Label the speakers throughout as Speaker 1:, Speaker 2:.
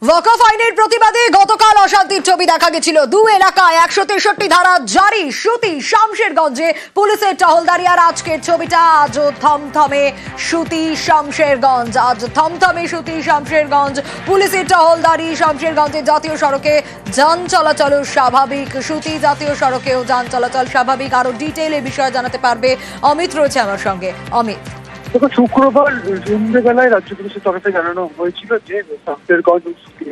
Speaker 1: ওয়াকফ আইনের প্রতিবাদে গতকাল অশান্তির ছবি দেখা গেছিল। দু এলাকায় 163 ধারা জারি। সুতি শামশেরগঞ্জে পুলিশের টহলদারি। আর আজকের ছবিটা আজও থমথমে সুতি শামশেরগঞ্জ। আজ থমথমে সুতি শামশেরগঞ্জ, পুলিশের টহলদারি। শামশেরগঞ্জের জাতীয় সড়কে যান চলাচল স্বাভাবিক। সুতি জাতীয় সড়কেও যান চলাচল স্বাভাবিক। আরো ডিটেইলে বিষয় জানাতে পারবে অমিত, রয়েছে আমার সঙ্গে। অমিত,
Speaker 2: দেখো, শুক্রবার সন্ধ্যেবেলায় রাজ্য পুলিশের তরফে জানানো হয়েছিল যে শামশেরগঞ্জ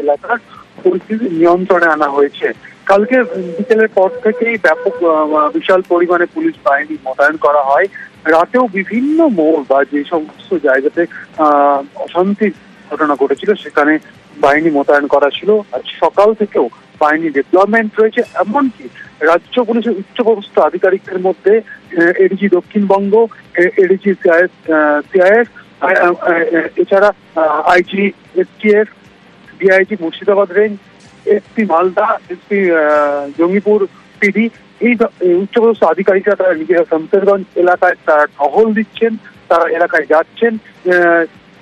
Speaker 2: এলাকার পরিস্থিতি নিয়ন্ত্রণে আনা হয়েছে। কালকে বিকেলের পর থেকেই ব্যাপক বিশাল পরিমাণে পুলিশ বাহিনী মোতায়েন করা হয়। রাতেও বিভিন্ন মোড় বা যে সমস্ত জায়গাতে অশান্তির ঘটনা ঘটেছিল সেখানে বাহিনী মোতায়েন করা ছিল। আজ সকাল থেকেও বাহিনী ডিপ্লয়মেন্ট রয়েছে। এমনকি রাজ্য পুলিশের উচ্চপদস্থ আধিকারিকদের মধ্যে এডিজি দক্ষিণবঙ্গ, এডিজি সিআইএফ, এছাড়া IG STF, DIG Murshidabad range, SP Malda, SP Jangipur PD, এই উচ্চপদস্থ আধিকারিকরা তারা নিজেরা শামশেরগঞ্জ এলাকায় তারা টহল দিচ্ছেন, তারা এলাকায় যাচ্ছেন।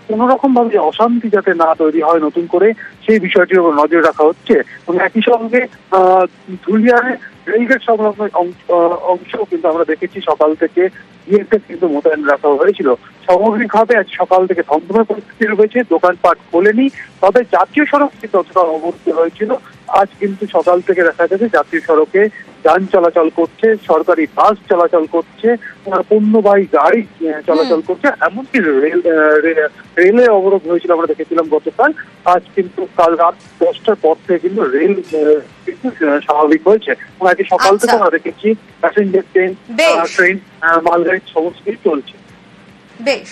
Speaker 2: কোন রকম ভাবে অশান্তি যাতে না তৈরি হয় নতুন করে, সেই বিষয়টির উপর নজর রাখা হচ্ছে। এবং একই সঙ্গে ধুলিয়ানে রেলগেট সংলগ্ন অংশ কিন্তু আমরা দেখেছি সকাল থেকে বিএসএফ কিন্তু মোতায়েন রাখা হয়েছিল। সামগ্রিকভাবে আজ সকাল থেকে থমথমে পরিস্থিতি রয়েছে। দোকানপাট খোলেনি, তবে জাতীয় সড়ক কিন্তু অতটা অবরুদ্ধ হয়েছিল। আজ কিন্তু সকাল থেকে দেখা গেছে জাতীয় সড়কে যান চলাচল করছে, সরকারি বাস চলাচল করছে, পণ্যবাহী গাড়ি চলাচল করছে। এমনকি রেলে অবরোধ হয়েছিল আমরা দেখেছিলাম গতকাল। আজ কিন্তু কাল রাত 10টার পর থেকে কিন্তু রেল কিন্তু স্বাভাবিক হয়েছে। আজকে সকাল থেকে আমরা দেখেছি প্যাসেঞ্জার ট্রেন, মালগাড়ি সমস্ত কিছু চলছে।
Speaker 1: বেশ।